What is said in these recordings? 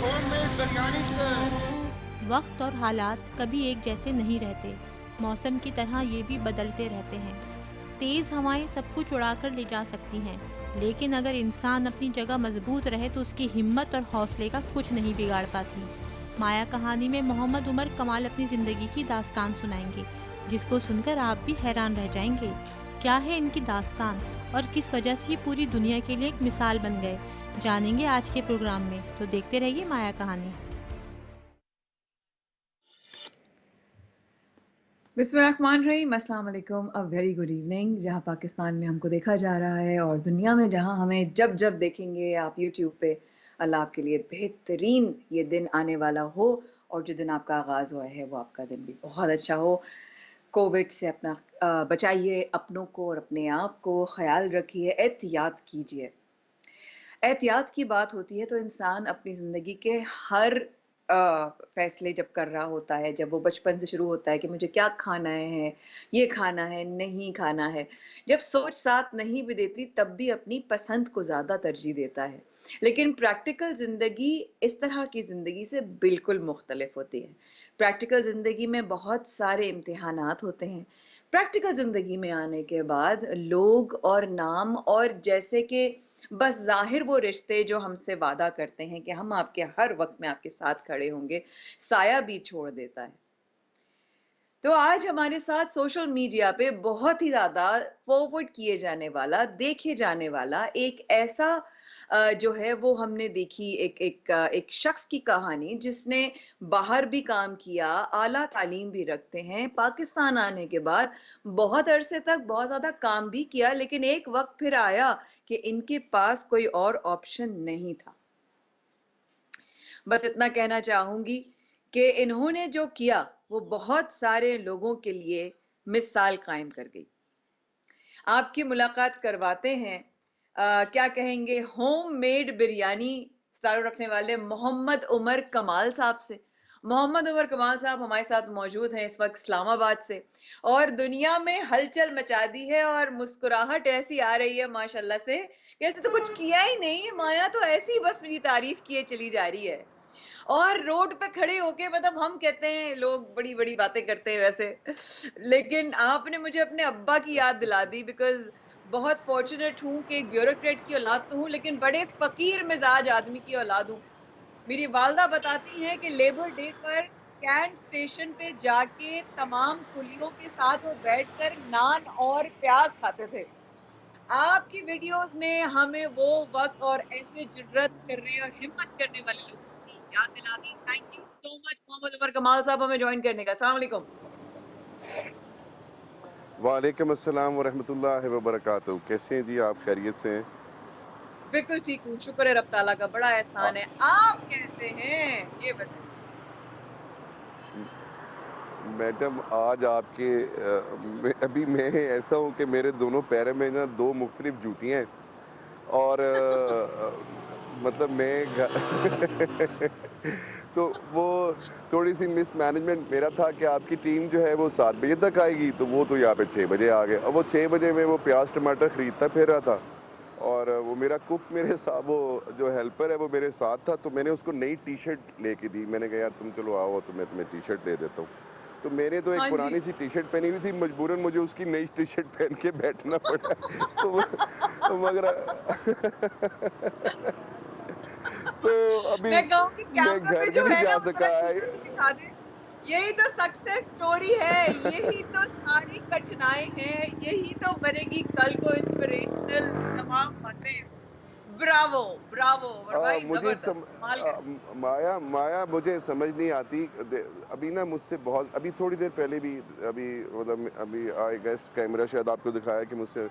Homemade biryani से। वक्त और हालात कभी एक जैसे नहीं रहते। मौसम की तरह ये भी बदलते रहते हैं। तेज़ हवाएं सब कुछ उड़ाकर ले जा सकती हैं, लेकिन अगर इंसान अपनी जगह मजबूत रहे तो उसकी हिम्मत और हौसले का कुछ नहीं बिगाड़ पाती। माया कहानी में मोहम्मद उमर कमाल अपनी ज़िंदगी की दास्तान सुनाएंगे, जिसको सुनकर आप भी हैरान रह जाएंगे। क्या है इनकी दास्तान और किस वजह से ये पूरी दुनिया के लिए एक मिसाल बन गए, जानेंगे आज के प्रोग्राम में। तो देखते रहिए माया कहानी। बिस्मिल्लाहिर्रहमानिर्रहीम, अस्सलाम वालेकुम, अ वेरी गुड इवनिंग। जहाँ पाकिस्तान में हमको देखा जा रहा है और दुनिया में जहाँ हमें जब जब देखेंगे आप यूट्यूब पे, अल्लाह आपके लिए बेहतरीन ये दिन आने वाला हो और जो दिन आपका आगाज़ हुआ है वो आपका दिन भी बहुत अच्छा हो। कोविड से अपना बचाइए अपनों को और अपने आप को, ख़याल रखिए, एहतियात कीजिए। एहतियात की बात होती है तो इंसान अपनी ज़िंदगी के हर फ़ैसले जब कर रहा होता है, जब वो बचपन से शुरू होता है कि मुझे क्या खाना है, ये खाना है, नहीं खाना है। जब सोच साथ नहीं भी देती तब भी अपनी पसंद को ज़्यादा तरजीह देता है। लेकिन प्रैक्टिकल ज़िंदगी इस तरह की ज़िंदगी से बिल्कुल मुख्तलिफ़ होती है। प्रैक्टिकल ज़िंदगी में बहुत सारे इम्तिहानात होते हैं। प्रैक्टिकल ज़िंदगी में आने के बाद लोग और नाम और जैसे कि बस ज़ाहिर वो रिश्ते जो हमसे वादा करते हैं कि हम आपके हर वक़्त में आपके साथ खड़े होंगे, साया भी छोड़ देता है। तो आज हमारे साथ सोशल मीडिया पे बहुत ही ज़्यादा फॉरवर्ड किए जाने वाला, देखे जाने वाला एक ऐसा जो है वो हमने देखी एक शख्स की कहानी जिसने बाहर भी काम किया, आला तालीम भी रखते हैं, पाकिस्तान आने के बाद बहुत अरसे तक बहुत ज़्यादा काम भी किया, लेकिन एक वक़्त फिर आया कि इनके पास कोई और ऑप्शन नहीं था। बस इतना कहना चाहूँगी कि इन्होंने जो किया, वो बहुत सारे लोगों के लिए मिसाल कायम कर गई। आपकी मुलाकात करवाते हैं क्या कहेंगे होममेड बिरयानी चालू रखने वाले मोहम्मद उमर कमाल साहब से। मोहम्मद उमर कमाल साहब हमारे साथ मौजूद हैं इस वक़्त इस्लामाबाद से और दुनिया में हलचल मचा दी है और मुस्कुराहट ऐसी आ रही है माशाल्लाह से, जैसे तो कुछ किया ही नहीं, माया तो ऐसी ही बस मेरी तारीफ़ किए चली जा रही है। और रोड पे खड़े होके मतलब हम कहते हैं लोग बड़ी-बड़ी बातें करते हैं वैसे, लेकिन आपने मुझे अपने अब्बा की याद दिला दी बिकॉज़ बहुत फ़ॉर्च्यूनेट हूँ कि एक ब्यूरोक्रेट की औलाद तो हूँ, लेकिन बड़े फ़कीर मिज़ाज आदमी की औलाद हूँ। मेरी वालदा बताती हैं कि लेबर डे पर कैंट स्टेशन पे जाके तमाम कुलियों के साथ वो बैठकर नान और प्याज़ खाते थे। आपकी वीडियोज़ ने हमें वो वक़्त और ऐसे जुर्रत करने और हिम्मत करने वाले लोगों की याद दिला दी। Thank you so much Mohammad Umar Kamal साहब हमें जॉइन करने का। अस्सलाम वालेकुम। वालेकुम अस्सलाम वरहमतुल्लाहि वबरकातुहू। कैसे हैं जी आप? खैरियत से हैं? बिल्कुल ठीक हूँ, शुक्र है रब ताला का, बड़ा आ, एहसान है। आप कैसे हैं? ये बताइए। मैडम आज आपके अभी मैं ऐसा हूँ कि मेरे दोनों पैरों में ना दो मुख्तलिफ जूतियाँ हैं और मतलब मैं तो वो थोड़ी सी मिसमैनेजमेंट मेरा था कि आपकी टीम जो है वो 7 बजे तक आएगी, तो वो तो यहाँ पे 6 बजे आ गए। अब वो 6 बजे में वो प्याज टमाटर खरीदता फिर रहा था और वो मेरा कुक मेरे साथ, वो जो हेल्पर है वो मेरे साथ था, तो मैंने उसको नई टी शर्ट लेके दी। मैंने कहा यार तुम चलो आओ तो मैं तुम्हें टी शर्ट दे देता हूँ। तो मैंने तो एक हाँ जी। पुरानी सी टी शर्ट पहनी हुई थी, मजबूरन मुझे उसकी नई टी शर्ट पहन के बैठना पड़ा। तो मगर तो अभी मैं कहूँगी मैं कैमरा पे घर भी जो नहीं है ना जा वो ज़रा सका है। नीचे से दिखा दें। यही तो सक्सेस स्टोरी है, यही तो सारी कठिनाई हैं, यही तो बनेगी कल को इंस्पिरेशनल तमाम बातें। ब्रावो! ब्रावो! और भाई मुझे ज़बरदस्त, कमाल कर दिया। माया माया मुझे समझ नहीं आती। अभी ना मुझसे बहुत, अभी थोड़ी देर पहले भी, अभी मतलब अभी आई गेस कैमरा शायद आपको दिखाया कि मुझसे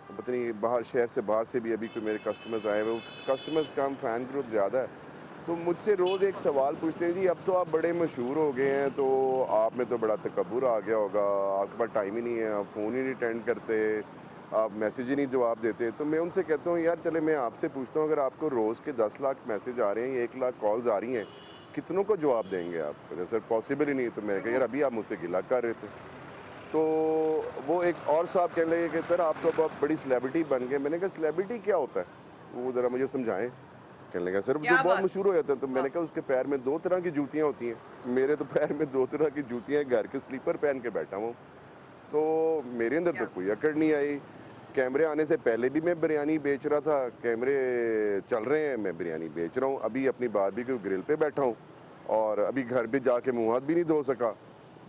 पता नहीं बाहर, शहर से बाहर से भी अभी कोई मेरे कस्टमर्स आए हुए। कस्टमर्स का फैन ग्रुप ज़्यादा है, तो मुझसे रोज़ एक सवाल पूछते हैं, जी अब तो आप बड़े मशहूर हो गए हैं, तो आप में तो बड़ा तकब्बुर आ गया होगा, आपके पास टाइम ही नहीं है, आप फ़ोन ही नहीं अटेंड करते, आप मैसेज ही नहीं जवाब देते। तो मैं उनसे कहता हूँ यार चले मैं आपसे पूछता हूँ, अगर आपको रोज़ के 10 लाख मैसेज आ रहे हैं, 1 लाख कॉल्स आ रही हैं, कितनों को जवाब देंगे आप? तो सर पॉसिबल ही नहीं है। तो मैंने कहा ट्रू। यार अभी आप मुझसे गिला कर रहे थे। तो वो एक और साहब कहने लगे कि सर आप तो बहुत बड़ी सेलिब्रिटी बन गए। मैंने कहा सेलिब्रिटी क्या होता है, वो ज़रा मुझे समझाएं। कहने लगा सर जो क्या बहुत बात मशहूर हो जाता है। तो वाह मैंने कहा उसके पैर में 2 तरह की जूतियाँ होती हैं, मेरे तो पैर में 2 तरह की जूतियाँ हैं, घर के स्लीपर पहन के बैठा हूँ। तो मेरे अंदर तो क्या कोई अकड़ नहीं आई। कैमरे आने से पहले भी मैं बिरयानी बेच रहा था, कैमरे चल रहे हैं मैं बिरयानी बेच रहा हूँ। अभी अपनी बारबेक्यू ग्रिल पे बैठा हूँ और अभी घर पे जाके मुँह हाथ भी नहीं धो सका।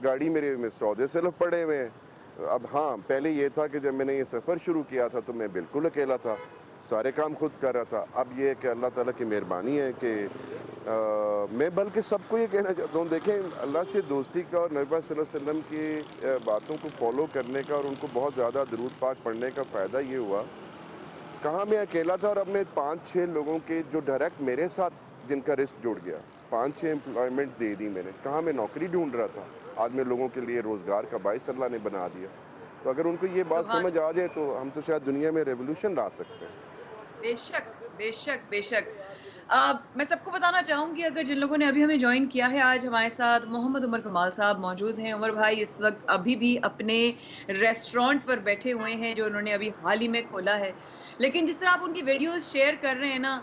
गाड़ी मेरे में सौदे सिर्फ पड़े हुए हैं। अब हाँ, पहले ये था कि जब मैंने ये सफ़र शुरू किया था तो मैं बिल्कुल अकेला था, सारे काम खुद कर रहा था। अब ये है कि अल्लाह ताला की मेहरबानी है कि मैं बल्कि सबको ये कहना चाहता हूँ, देखें अल्लाह से दोस्ती का और नबी पाक सल्लल्लाहु अलैहि वसल्लम की बातों को फॉलो करने का और उनको बहुत ज़्यादा दरूद पाक पढ़ने का फ़ायदा ये हुआ, कहाँ मैं अकेला था और अब मैं 5-6 लोगों के जो डायरेक्ट मेरे साथ जिनका रिस्क जुड़ गया, 5-6 एम्प्लॉयमेंट दे दी मैंने। कहाँ मैं नौकरी ढूंढ रहा था, आज मैं लोगों के लिए रोज़गार का बाइस अल्लाह ने बना दिया। तो अगर उनको ये बात सुभान समझ आ जाए तो हम तो शायद दुनिया में रेवोल्यूशन ला सकते हैं। बेशक, बेशक, बेशक। मैं सबको बताना चाहूँगी अगर जिन लोगों ने अभी हमें जॉइन किया है, आज हमारे साथ मोहम्मद उमर कमाल साहब मौजूद हैं। उमर भाई इस वक़्त अभी भी अपने रेस्टोरेंट पर बैठे हुए हैं, जो उन्होंने अभी हाल ही में खोला है। लेकिन जिस तरह आप उनकी वीडियोज़ शेयर कर रहे हैं ना,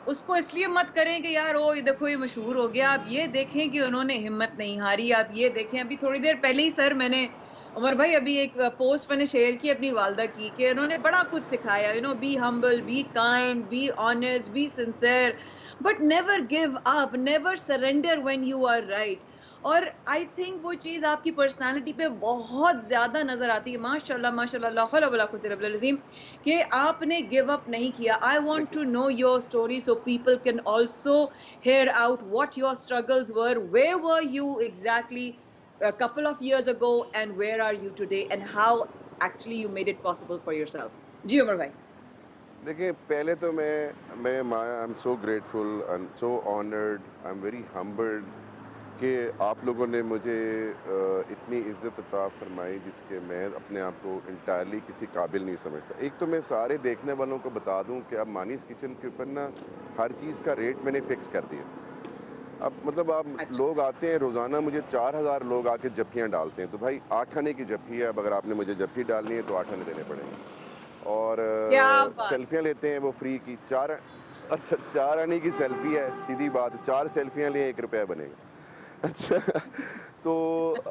उसको इसलिए मत करें कि यार ये देखो ये मशहूर हो गया। आप ये देखें कि उन्होंने हिम्मत नहीं हारी। आप ये देखें अभी थोड़ी देर पहले ही सर मैंने उमर भाई अभी एक पोस्ट मैंने शेयर की अपनी वालदा की कि उन्होंने बड़ा कुछ सिखाया, be humble, be kind, be honest, be sincere, but never give up, never surrender when you are right. और आई थिंक वो चीज आपकी पर्सनालिटी पे बहुत ज्यादा नजर आती है, माशाल्लाह माशाल्लाह, ला हौला वला कुव्वता इल्ला बिल्लाह अज़ीम, कि आपने गिव अप नहीं किया। आई वांट देखिए to know your story so people can also hear out what your struggles were, where were you exactly a couple of years ago, and where are you today, and how actually you made it possible for yourself. जी उमर भाई। देखिए, पहले तो I am so grateful, I am so honoured, I am very humbled कि आप लोगों ने मुझे इतनी इज़्ज़त अता फ़रमाई जिसके मैं अपने आप को इंटायरली किसी काबिल नहीं समझता। एक तो मैं सारे देखने वालों को बता दूं कि अब मानीस किचन के ऊपर ना हर चीज़ का रेट मैंने फ़िक्स कर दिया। अब मतलब आप अच्छा, लोग आते हैं रोज़ाना, मुझे 4000 लोग आके जफ्फियाँ डालते हैं, तो भाई 8 आने की जफ्फी है। अब अगर आपने मुझे जफ्फी डालनी है तो 8 आने देने पड़ेंगे। और क्या बात। सेल्फियाँ लेते हैं वो फ्री की, 4 अच्छा 4 आने की सेल्फी है, सीधी बात, 4 सेल्फियाँ लिए 1 रुपया बनेगा। अच्छा तो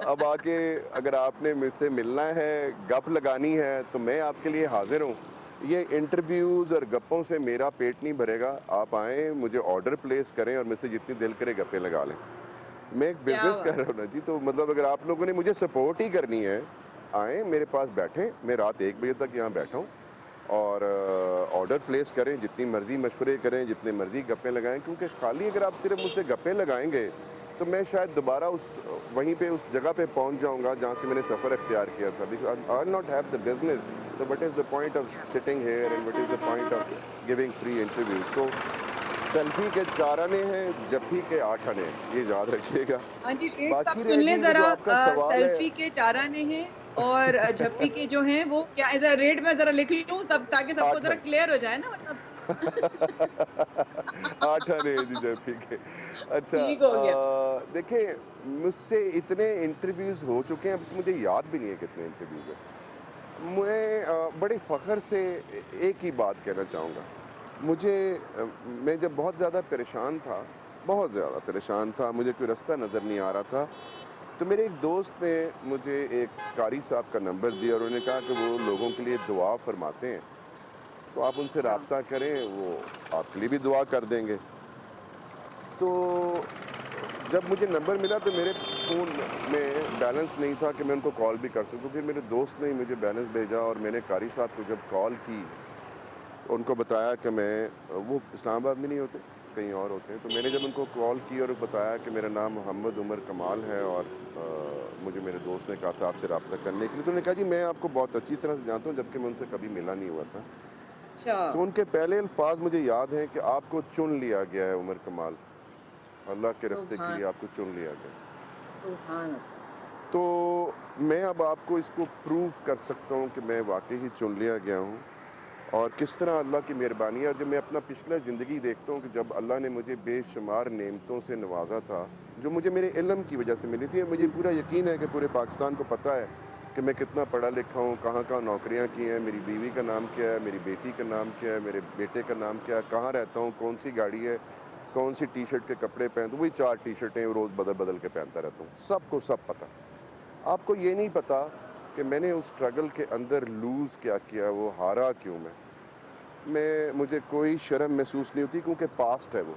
अब आके अगर आपने मुझसे मिलना है, गप लगानी है तो मैं आपके लिए हाजिर हूँ। ये इंटरव्यूज़ और गप्पों से मेरा पेट नहीं भरेगा। आप आएँ, मुझे ऑर्डर प्लेस करें और मुझसे जितनी दिल करे गप्पें लगा लें। मैं एक क्या बिज़नेस कर बात। रहा हूँ ना जी, तो मतलब अगर आप लोगों ने मुझे सपोर्ट ही करनी है, आएँ मेरे पास बैठें, मैं रात 1 बजे तक यहाँ बैठा हूँ और ऑर्डर प्लेस करें, जितनी मर्ज़ी मशवरे करें, जितने मर्ज़ी गप्पें लगाएँ, क्योंकि खाली अगर आप सिर्फ़ मुझसे गप्पें लगाएँगे, तो मैं शायद दोबारा वहीं पे उस जगह पे पहुँच जाऊँगा जहाँ से मैंने सफ़र इख्तियार किया था। Because I will not have the business, तो what is the point of sitting here and what is the point of giving free interviews? So selfie के 4 आने हैं, जफ्फी के 8 आने हैं, ये याद रखिएगा। हाँ जी, डेट्स आप बाकी सुन रह लें गई ये ज़रा। जो आपका सवाल है। सेल्फी के 4 आने हैं और झप्पी के जो हैं वो क्या है, ज़रा रेट में ज़रा लिख लूँ सब, ताकि सबको 8 ज़रा आने। क्लियर हो जाए ना मतलब। 8 आने हैं जी जफ्फी के। अच्छा ठीक हो गया। देखिए मुझसे इतने इंटरव्यूज़ हो चुके हैं, अब तो मुझे याद भी नहीं है कितने इंटरव्यूज़ हैं। मैं बड़े फ़ख्र से एक ही बात कहना चाहूँगा। मैं जब बहुत ज़्यादा परेशान था, बहुत ज़्यादा परेशान था, मुझे कोई रास्ता नज़र नहीं आ रहा था, तो मेरे एक दोस्त ने मुझे एक कारी साहब का नंबर दिया और उन्होंने कहा कि वो लोगों के लिए दुआ फरमाते हैं, तो आप उनसे अच्छा, राब्ता करें, वो आपके लिए भी दुआ कर देंगे। तो जब मुझे नंबर मिला तो मेरे फ़ोन में बैलेंस नहीं था कि मैं उनको कॉल भी कर सकूँ। फिर मेरे दोस्त ने ही मुझे बैलेंस भेजा और मैंने कारी साहब को जब कॉल की, उनको बताया कि वो इस्लामाबाद में नहीं होते, कहीं और होते हैं। तो मैंने जब उनको कॉल की और बताया कि मेरा नाम मोहम्मद उमर कमाल है और मुझे मेरे दोस्त ने कहा था आपसे राब्ता करने के लिए, तो उन्होंने कहा जी मैं आपको बहुत अच्छी तरह से जानता हूँ, जबकि मैं उनसे कभी मिला नहीं हुआ था। अच्छा। तो उनके पहले अल्फाज मुझे याद हैं कि आपको चुन लिया गया है उमर कमाल, अल्लाह के रास्ते के सुभान लिए आपको चुन लिया गया। सुभान अल्लाह। तो मैं अब आपको इसको प्रूव कर सकता हूँ कि मैं वाक़ई ही चुन लिया गया हूँ और किस तरह अल्लाह की मेहरबानी है। और जब मैं अपना पिछला ज़िंदगी देखता हूँ कि जब अल्लाह ने मुझे बेशुमार नेमतों से नवाज़ा था, जो मुझे मेरे इल्म की वजह से मिली थी, मुझे पूरा यकीन है कि पूरे पाकिस्तान को पता है कि मैं कितना पढ़ा लिखा हूँ, कहाँ-कहाँ नौकरियाँ की हैं, मेरी बीवी का नाम क्या है, मेरी बेटी का नाम क्या है, मेरे बेटे का नाम क्या है, कहाँ रहता हूँ, कौन-सी गाड़ी है, कौन-सी टी-शर्ट के कपड़े पहनता हूँ, वही 4 टी-शर्टें रोज़ बदल-बदल के पहनता रहता हूँ। सबको सब पता। आपको ये नहीं पता कि मैंने उस स्ट्रगल के अंदर लूज़ क्या किया, वो हारा क्यों मुझे कोई शर्म महसूस नहीं होती क्योंकि पास्ट है वो।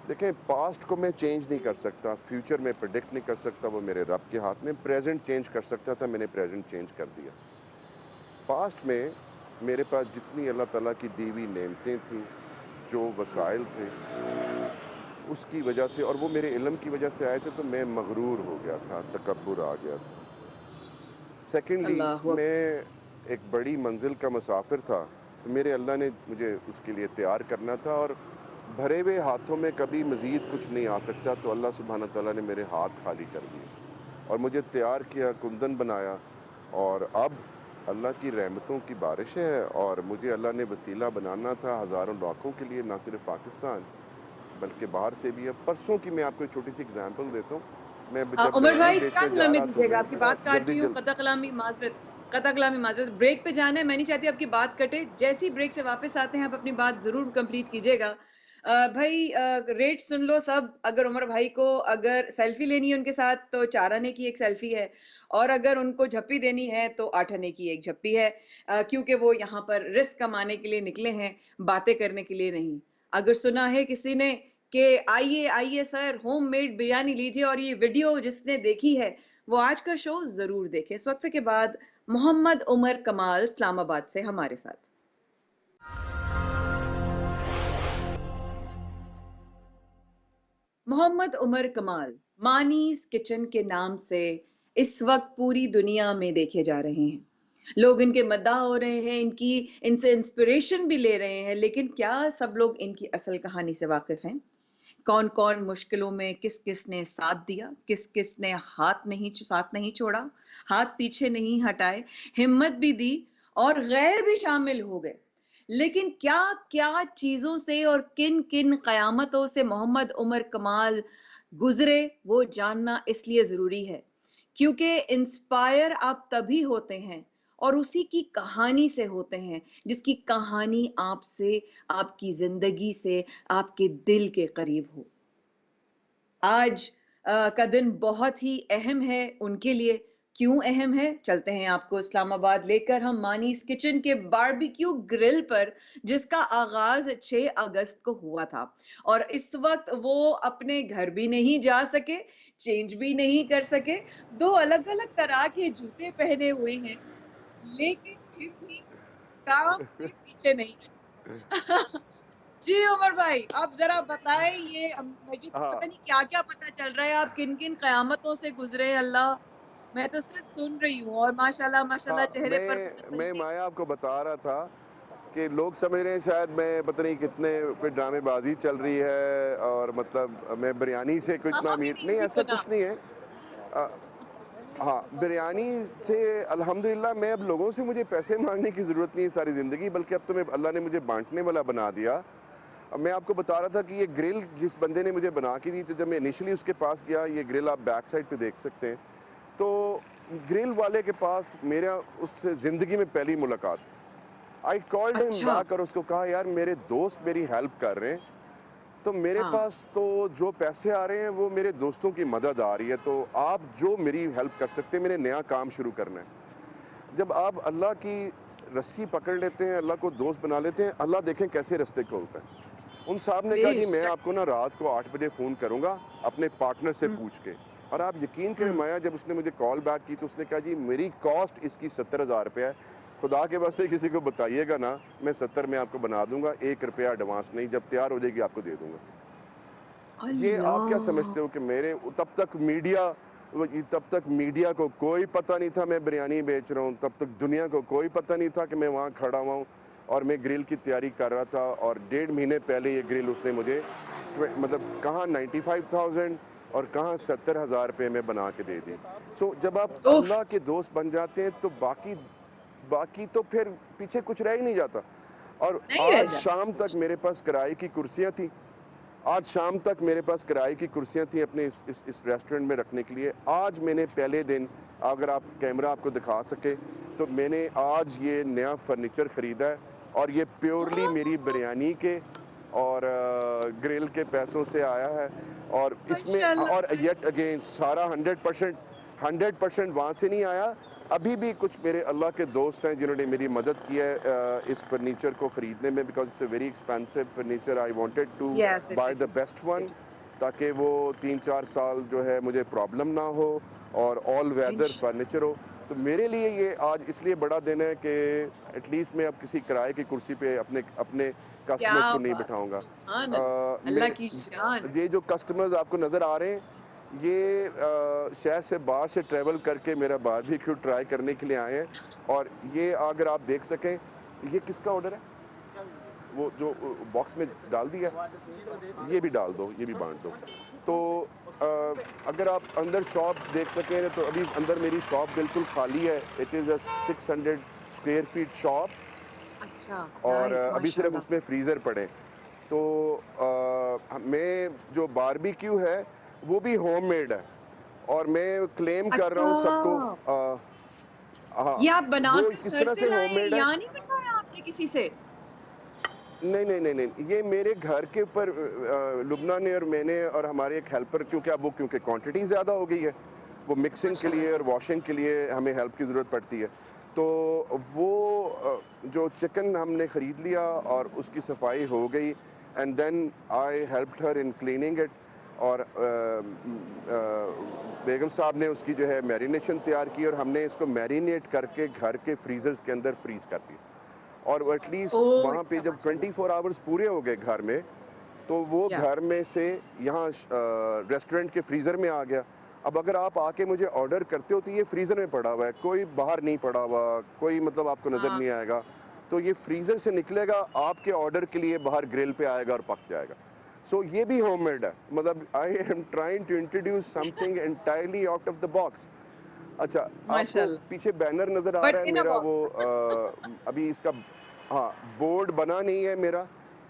देखें, पास्ट को मैं चेंज नहीं कर सकता, फ्यूचर में प्रेडिक्ट नहीं कर सकता, वो मेरे रब के हाथ में। प्रेजेंट चेंज कर सकता था, मैंने प्रेजेंट चेंज कर दिया। पास्ट में मेरे पास जितनी अल्लाह ताला की दी हुई नेमतें थीं, जो वसाइल थे, उसकी वजह से और वो मेरे इल्म की वजह से आए थे, तो मैं मगरूर हो गया था, तकब्बुर आ गया था। सेकेंडली, अल्लाह अकबर। मैं एक बड़ी मंजिल का मुसाफिर था, तो मेरे अल्लाह ने मुझे उसके लिए तैयार करना था और भरे हुए हाथों में कभी मज़ीद कुछ नहीं आ सकता, तो अल्लाह सुब्हाना तआला ने मेरे हाथ खाली कर दिए और मुझे तैयार किया, कुंदन बनाया और अब अल्लाह की रहमतों की बारिश है और मुझे अल्लाह ने वसीला बनाना था हज़ारों लाखों के लिए, ना सिर्फ पाकिस्तान बल्कि बाहर से भी। अब परसों की मैं आपको एक छोटी सी एग्जांपल देता हूँ। मैं जब उमर बिरयानी भाई बेचने चंद जा लम्हे रहा तो दीजिएगा, मैं आपकी बात काट जल्दी रही हूँ, जल्दी कता कलामी माजरत, ब्रेक पे जाना है, मैं नहीं चाहती आपकी बात कटे। जैसी ब्रेक से वापस आते हैं आप अपनी बात जरूर कंप्लीट कीजिएगा। भाई रेट सुन लो सब। अगर उमर भाई को अगर सेल्फी लेनी है उनके साथ तो 4 आने की एक सेल्फी है, और अगर उनको झप्पी देनी है तो 8 आने की एक झप्पी है। क्योंकि वो यहाँ पर रिस्क कमाने के लिए निकले हैं, बातें करने के लिए नहीं। अगर सुना है किसी ने कि आइए आइए सर होममेड बिरयानी लीजिए, और ये वीडियो जिसने देखी है वो आज का शो जरूर देखे। इस वक्फे के बाद मोहम्मद उमर कमाल इस्लामाबाद से हमारे साथ। मोहम्मद उमर कमाल मानीज किचन के नाम से इस वक्त पूरी दुनिया में देखे जा रहे हैं। लोग इनके मद्दाह हो रहे हैं, इनसे इंस्पिरेशन भी ले रहे हैं, लेकिन क्या सब लोग इनकी असल कहानी से वाकिफ हैं? कौन कौन मुश्किलों में किस किस ने साथ दिया, किस किस ने साथ नहीं छोड़ा, हाथ पीछे नहीं हटाए, हिम्मत भी दी और गैर भी शामिल हो गए। लेकिन क्या क्या चीजों से और किन किन कयामतों से मोहम्मद उमर कमाल गुजरे, वो जानना इसलिए जरूरी है क्योंकि इंस्पायर आप तभी होते हैं और उसी की कहानी से होते हैं जिसकी कहानी आपसे, आपकी जिंदगी से, आपके दिल के करीब हो। आज का दिन बहुत ही अहम है उनके लिए। क्यों अहम है? चलते हैं आपको इस्लामाबाद लेकर हम मानीज किचन के बारबेक्यू ग्रिल पर, जिसका आगाज 6 अगस्त को हुआ था और इस वक्त वो अपने घर भी नहीं जा सके, चेंज भी नहीं कर सके। 2 अलग-अलग तरह के जूते पहने हुए हैं, लेकिन फिर भी काम से पीछे नहीं हटे। जी उमर भाई, आप जरा बताएं, ये मुझे तो हाँ पता नहीं क्या क्या पता चल रहा है, आप किन किन कयामतों से गुजरे अल्लाह। मैं तो सिर्फ सुन रही हूँ और माशाल्लाह माशाल्लाह हाँ, चेहरे पर वो मैं तसल्ली। माया आपको बता रहा था कि लोग समझ रहे हैं शायद मैं पता नहीं कितने कोई ड्रामेबाजी चल रही है और मतलब मैं बिरयानी से कोई इतना अभी अमीर नहीं नहीं, अभी ऐसा सुना। कुछ नहीं है। अ, हाँ, बिरयानी से अल्हम्दुलिल्लाह मैं अब लोगों से मुझे पैसे मांगने की ज़रूरत नहीं है सारी ज़िंदगी, बल्कि अब तो मैं अल्लाह ने मुझे बाँटने वाला बना दिया। अब मैं आपको बता रहा था कि ये ग्रिल जिस बंदे ने मुझे बना के दी, तो जब मैं इनिशियली उसके पास गया, ये ग्रिल आप बैक साइड पे देख सकते हैं, तो ग्रिल वाले के पास मेरा उससे ज़िंदगी में पहली मुलाकात। आई कॉल्ड हिम अच्छा। बैक और उसको कहा यार मेरे दोस्त मेरी हेल्प कर रहे हैं, तो मेरे हाँ। पास तो जो पैसे आ रहे हैं वो मेरे दोस्तों की मदद आ रही है, तो आप जो मेरी हेल्प कर सकते हैं, मैंने नया काम शुरू करना है। जब आप अल्लाह की रस्सी पकड़ लेते हैं, अल्लाह को दोस्त बना लेते हैं, अल्लाह देखें कैसे रास्ते खोलता है। उन साहब ने कहा जी मैं बेशक। आपको ना रात को 8 बजे फ़ोन करूंगा अपने पार्टनर से हम्म। पूछ के। और आप यकीन करें हम्म। माया, जब उसने मुझे कॉल बैक की तो उसने कहा जी मेरी कॉस्ट इसकी 70,000 रुपये है, खुदा के वास्ते किसी को बताइएगा ना, मैं 70 में आपको बना दूंगा, 1 रुपया एडवांस नहीं, जब तैयार हो जाएगी आपको दे दूंगा। ये आप क्या अल्लाह। समझते हो कि मेरे तब तक मीडिया को कोई पता नहीं था मैं बिरयानी बेच रहा हूँ, तब तक दुनिया को कोई पता नहीं था कि मैं वहाँ खड़ा हुआ हूँ और मैं ग्रिल की तैयारी कर रहा था। और 1.5 महीने पहले ये ग्रिल उसने मुझे मतलब कहाँ 95,000 और कहाँ 70,000 रुपये में बना के दे दी। सो जब आप उफ। अल्लाह के दोस्त बन जाते हैं तो बाकी बाकी तो फिर पीछे कुछ रह ही नहीं जाता। और नहीं रह आज जाता शाम तक कुछ। मेरे पास किराए की कुर्सियाँ थी आज शाम तक मेरे पास किराए की कुर्सियां थी अपने इस रेस्टोरेंट में रखने के लिए। आज मैंने पहले दिन, अगर आप कैमरा आपको दिखा सके, तो मैंने आज ये नया फर्नीचर ख़रीदा है और ये प्योरली मेरी बिरयानी के और ग्रिल के पैसों से आया है। और इसमें माशाल्लाह। और येट अगेन सारा 100% वहाँ से नहीं आया। अभी भी कुछ मेरे अल्लाह के दोस्त हैं जिन्होंने मेरी मदद की है इस फर्नीचर को ख़रीदने में, because it's a very expensive furniture. I wanted to yes it buy the is. Best one, ताकि वो 3-4 साल जो है मुझे प्रॉब्लम ना हो और ऑल वेदर फर्नीचर हो। तो मेरे लिए ये आज इसलिए बड़ा दिन है कि एटलीस्ट मैं अब किसी किराए की कुर्सी पे अपने अपने क्या कस्टमर्स को नहीं बात है, बिठाऊंगा। सुभान अल्लाह, अल्लाह की शान। ये जो कस्टमर्स आपको नज़र आ रहे हैं, ये शहर से बाहर से ट्रैवल करके मेरा बारबेक्यू ट्राई करने के लिए आए हैं। और ये अगर आप देख सकें, ये किसका ऑर्डर है? वो जो बॉक्स में डाल दिया, ये भी डाल दो, ये भी बांट दो। तो अगर आप अंदर शॉप देख सकें तो अभी अंदर मेरी शॉप बिल्कुल खाली है। It is a 600 square feet shop अच्छा, और नाइस अभी सिर्फ माशाल्लाह। उसमें फ्रीज़र पड़े। तो मैं जो बारबेक्यू है वो भी होममेड है और मैं क्लेम कर रहा हूँ सबको। अच्छा, हाँ, ये आप बना वो कर किस घर तरह से से लाए होममेड है। या नहीं बनवाया आपने किसी से? नहीं नहीं नहीं नहीं, ये मेरे घर के ऊपर लुबना ने और मैंने और हमारे एक हेल्पर, क्योंकि अब वो क्योंकि क्वांटिटी ज़्यादा हो गई है, वो मिक्सिंग के माशाल्लाह लिए और से। वॉशिंग के लिए हमें हेल्प की ज़रूरत पड़ती है। तो वो जो चिकन हमने ख़रीद लिया और उसकी सफाई हो गई and then I helped her in cleaning it. और बेगम साहब ने उसकी जो है मैरिनेशन तैयार की और हमने इसको मैरिनेट करके घर के फ्रीजर्स के अंदर फ्रीज कर दिया। और एटलीस्ट ओह वहाँ पे अच्छा जब माशाल्लाह। 24 आवर्स पूरे हो गए घर में, तो वो या घर में से यहाँ रेस्टोरेंट के फ्रीज़र में आ गया। अब अगर आप आके मुझे ऑर्डर करते हो तो ये फ्रीज़र में पड़ा हुआ है, कोई बाहर नहीं पड़ा हुआ, कोई मतलब आपको नज़र हाँ, नहीं आएगा। तो ये फ्रीज़र से निकलेगा, आपके ऑर्डर के लिए बाहर ग्रिल पे आएगा और पक जाएगा। सो ये भी होममेड है। मतलब I am trying to introduce something entirely out of the box. अच्छा, आपको माशाल्लाह। पीछे बैनर नज़र आ बट रहा है इन अ मेरा, वो बॉक्स। अभी इसका, हाँ, बोर्ड बना नहीं है मेरा।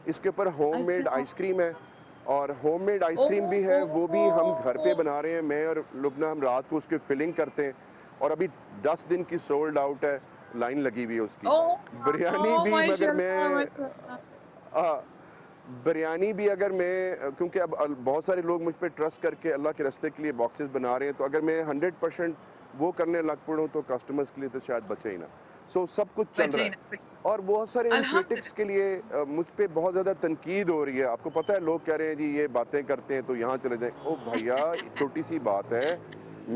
इसके ऊपर होममेड अच्छा। आइसक्रीम है और होममेड आइसक्रीम भी है, वो भी हम घर पे ओह! बना रहे हैं। मैं और लुबना हम रात को उसकी फिलिंग करते हैं और अभी 10 दिन की सोल्ड आउट है, लाइन लगी हुई है उसकी। ओह! बिरयानी ओह! भी मगर माशाल्लाह, मैं माशाल्लाह। आ, बिरयानी भी अगर मैं, क्योंकि अब बहुत सारे लोग मुझ पे ट्रस्ट करके अल्लाह के रास्ते के लिए बॉक्सेस बना रहे हैं, तो अगर मैं 100% वो करने लग पड़ूँ तो कस्टमर्स के लिए तो शायद बचे ही ना। सो सब कुछ चल बचे रहा ही है। ना फिर। और बहुत सारे इन क्रिटिक्स अल्हम्दुलिल्लाह। के लिए मुझ पे बहुत ज़्यादा तनकीद हो रही है। आपको पता है, लोग कह रहे हैं जी ये बातें करते हैं तो यहाँ चले जाएं। ओ भैया, छोटी सी बात है,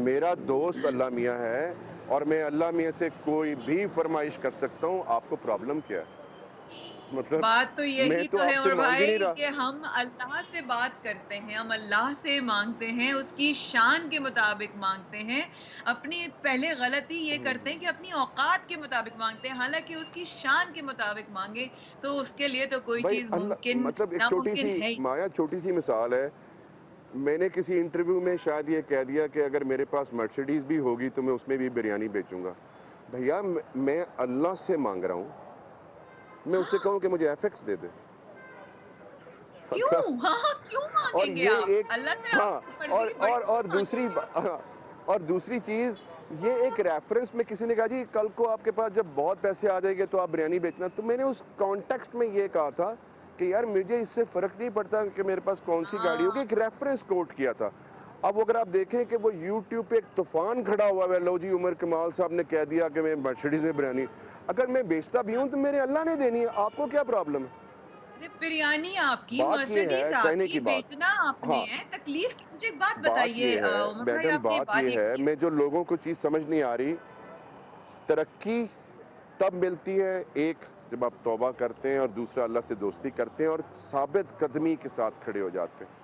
मेरा दोस्त अल्लाह मियाँ है और मैं अल्लाह मियाँ से कोई भी फरमाइश कर सकता हूँ। आपको प्रॉब्लम क्या है? मतलब बात तो मैं यही तो तो है आपसे और मांग ही नहीं भाई रहा। कि हम अल्लाह से बात करते हैं, हम अल्लाह से माँगते हैं, उसकी शान के मुताबिक माँगते हैं। अपनी पहले गलती ये करते हैं कि अपनी औकात के मुताबिक माँगते हैं, हालाँकि उसकी शान के मुताबिक माँगे, तो उसके लिए तो कोई भाई चीज़ अल्लाह, मुमकिन मतलब एक छोटी नामुमकिन सी है ही। माया, छोटी सी मिसाल है। मैंने किसी इंटरव्यू में शायद ये कह दिया कि अगर मेरे पास मर्सिडीज भी होगी तो मैं उसमें भी बिरयानी बेचूंगा। भैया मैं अल्लाह से मांग रहा हूँ, मैं उससे कहूँ कि मुझे एफएक्स दे दे। क्यों? हाँ, क्यों और माँगेंगे ये आप? एक, अल्लाह से आप हाँ, अपनी मर्ज़ी की बड़ी चीज़ माँगेंगे। और दूसरी चीज, ये एक रेफरेंस में किसी ने कहा जी कल को आपके पास जब बहुत पैसे आ जाएंगे तो आप बिरयानी बेचना। तो मैंने उस कॉन्टेक्स्ट में ये कहा था कि यार मुझे इससे फर्क नहीं पड़ता कि मेरे पास कौन सी गाड़ी होगी, हाँ। एक रेफरेंस कोट किया था। अब अगर आप देखें कि वो यूट्यूब पे एक तूफान खड़ा हुआ है, लो जी उमर कमाल साहब ने कह दिया कि मैं मर्सिडीज में बिरयानी, अगर मैं बेचता भी हूं तो मेरे अल्लाह ने देनी है, आपको क्या प्रॉब्लम है? अरे बिरयानी आपकी, बात ये है मर्सिडीज़ कहने आपकी, की बात। बेचना आपने हाँ, है, तकलीफ़ की मुझे एक बात बात बताइए ये है उमर भाई मैडम, आपने ये बात बात ये ये है, की मैं जो लोगों को चीज़ समझ नहीं आ रही, तरक्की तब मिलती है, एक जब आप तौबा करते हैं और दूसरा अल्लाह से दोस्ती करते हैं और साबित कदमी के साथ खड़े हो जाते हैं।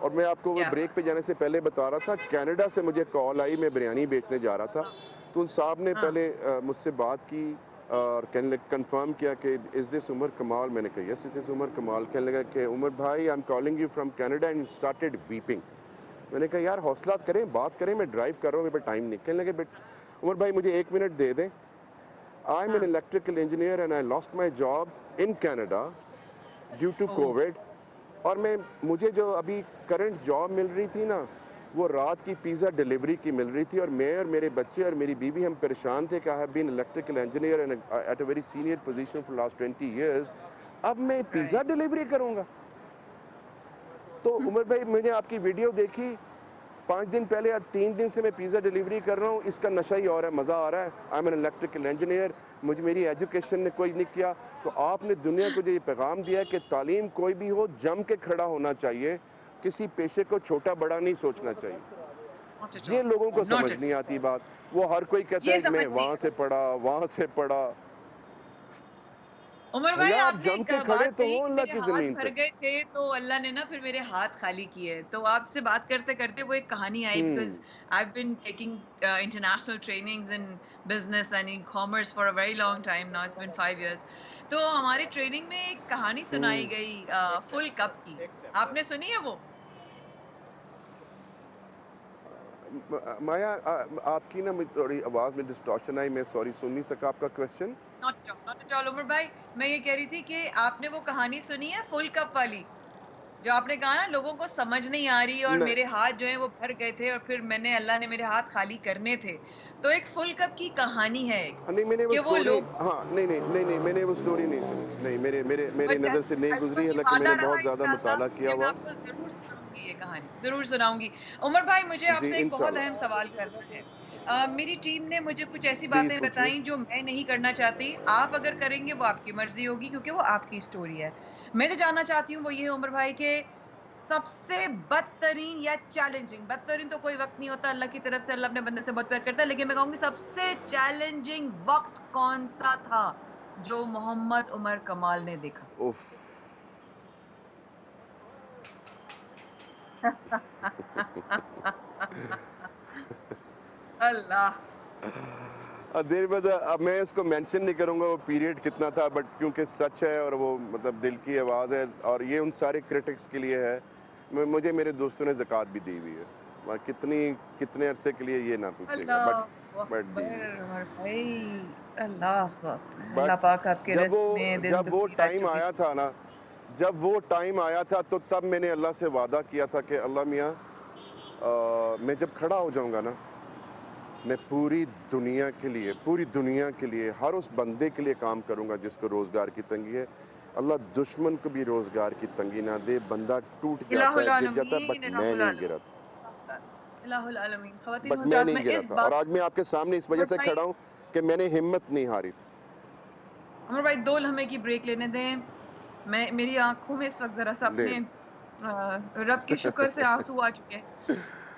और मैं आपको वो क्या ब्रेक बात पे जाने से पहले बता रहा था, कनाडा से मुझे कॉल आई, मैं बिरयानी बेचने जा रहा था। हाँ, तो उन साहब ने हाँ। पहले मुझसे बात की और कहने लगे, कंफर्म किया कि इज़ दिस उमर कमाल? मैंने कहा यस इट इज़ उमर कमाल। कहने लगा कि उमर भाई I am calling you from Canada and started weeping. मैंने कहा यार हौसला करें, बात करें, मैं ड्राइव कर रहा हूँ, मेरे पास टाइम नहीं। कहने लगे बेट उमर भाई मुझे 1 मिनट दे दें, आई एम एन हाँ। Electrical engineer and I lost my job in Canada due to oh! Covid और मुझे जो अभी करंट जॉब मिल रही थी ना, वो रात की पिज़्ज़ा डिलीवरी की मिल रही थी, और मैं और मेरे बच्चे और मेरी बीवी हम परेशान थे कि I have been electrical engineer and at a very senior position for last 20 years, अब मैं पिज़्ज़ा राइट। डिलीवरी करूंगा। तो उमर भाई, मैंने आपकी वीडियो देखी 5 दिन पहले, आज 3 दिन से मैं पिज़्ज़ा डिलीवरी कर रहा हूँ। इसका नशा ही और है, मज़ा आ रहा है। आई एम एन इलेक्ट्रिकल इंजीनियर, मुझे मेरी एजुकेशन ने कोई नहीं किया। तो आपने दुनिया को जो ये पैगाम दिया है कि तालीम कोई भी हो, जम के खड़ा होना चाहिए, किसी पेशे को छोटा बड़ा नहीं सोचना चाहिए। नॉट एट ये ऑल, लोगों को नॉट समझ एट नहीं आती बात। वो हर कोई कहता ये है कि मैं समझ नहीं वहां है। से पढ़ा, वहां से पढ़ा। उमर भाई, भैया आप आपने जम एक के खड़े बात तो कही हो कि अल्लाह मेरे की हाथ जमीन भर पे। गए थे तो अल्लाह ने ना फिर मेरे हाथ खाली किए। तो आपसे बात करते करते वो एक कहानी आई, because hmm. I have been taking international trainings in business and in commerce for a very long time now, it's been 5 years। तो हमारी ट्रेनिंग में एक कहानी सुनाई हम्म। गई फुल कप की। आपने सुनी है वो? माया, आपकी ना मुझे थोड़ी आवाज में डिस्टॉर्शन आई, मैं सॉरी सुन नहीं सका आपका question. Not at all Umar भाई। मैं ये कह रही थी कि आपने वो कहानी सुनी है फुल कप वाली, जो आपने कहा ना लोगों को समझ नहीं आ रही और नहीं मेरे हाथ जो हैं वो भर गए थे और फिर अल्लाह ने मेरे हाथ खाली करने थे। तो एक फुल कप की कहानी है एक, नहीं, मैंने वो कि वो स्टोरी, लोग हाँ, नहीं नहीं नहीं नहीं, मैंने वो स्टोरी नहीं सुनी। नहीं, मेरे मेरे मेरे बट नज़र से नहीं गुजरी, डेफिनेटली हालांकि वादा मैंने रहा बहुत ज़्यादा इंशाल्लाह मुताला किया कि मैं हुआ। आपको ज़रूर सुनाऊँगी ये कहानी, ज़रूर सुनाऊँगी। उमर भाई, मुझे जी आपसे एक बहुत अहम इंशाल्लाह। सवाल करना है। मेरी टीम ने मुझे कुछ ऐसी प्लीज बातें पूछिए। बताई जो मैं नहीं करना चाहती। आप अगर करेंगे वो आपकी मर्ज़ी होगी, क्योंकि वो आपकी स्टोरी है। मैं जो जानना चाहती हूँ वो ये है उमर भाई, कि सबसे बदतरीन या चैलेंजिंग, बदतरीन तो कोई वक़्त नहीं होता, अल्लाह की तरफ से, अल्लाह अपने बंदे से बहुत प्यार करता है, लेकिन मैं कहूँगी सबसे चैलेंजिंग वक़्त कौन-सा था, जो मोहम्मद उमर कमाल ने देखा? उफ। अल्लाह! देर बाद अब मैं इसको मेंशन नहीं करूंगा वो पीरियड कितना था, बट क्योंकि सच है और वो मतलब दिल की आवाज़ है, और ये उन सारे क्रिटिक्स के लिए है। मुझे मेरे दोस्तों ने ज़कात भी दी हुई है, कितनी कितने अरसे के लिए ये ना पूछिएगा, अल्लाहु बट जी जी। अकबर! उमर भाई, अल्लाहु अकबर! अल्लाह बट पाक आपके रिज़्क में दिन जब वो दुगनी रात टाइम चौगुनी। आया था ना, जब वो टाइम आया था, तो तब मैंने अल्लाह से वादा किया था कि अल्लाह मियाँ, मैं जब खड़ा हो जाऊंगा ना, मैं पूरी दुनिया के लिए हर उस बंदे के लिए काम करूंगा जिसको रोजगार की तंगी है। अल्लाह दुश्मन को भी रोजगार की तंगी ना दे, बंदा टूट जाता इलाहुल है, गिर जाता है, आलमीन, बट मैं इलाहुल नहीं गिरा आलमीन, था। इलाहुल आलमीन। ख़वातीन बट व मैं हज़रात, नहीं मैं गिरा इस था, और बात आज मैं आपके सामने इस वजह उमर से भाई, खड़ा हूं कि मैंने हिम्मत नहीं हारी थी। 2 लम्हे की ब्रेक लेने दें। मेरी आँखों में इस वक़्त ज़रा-सा ले अपने रब के शुक्र से आँसू आ चुके हैं।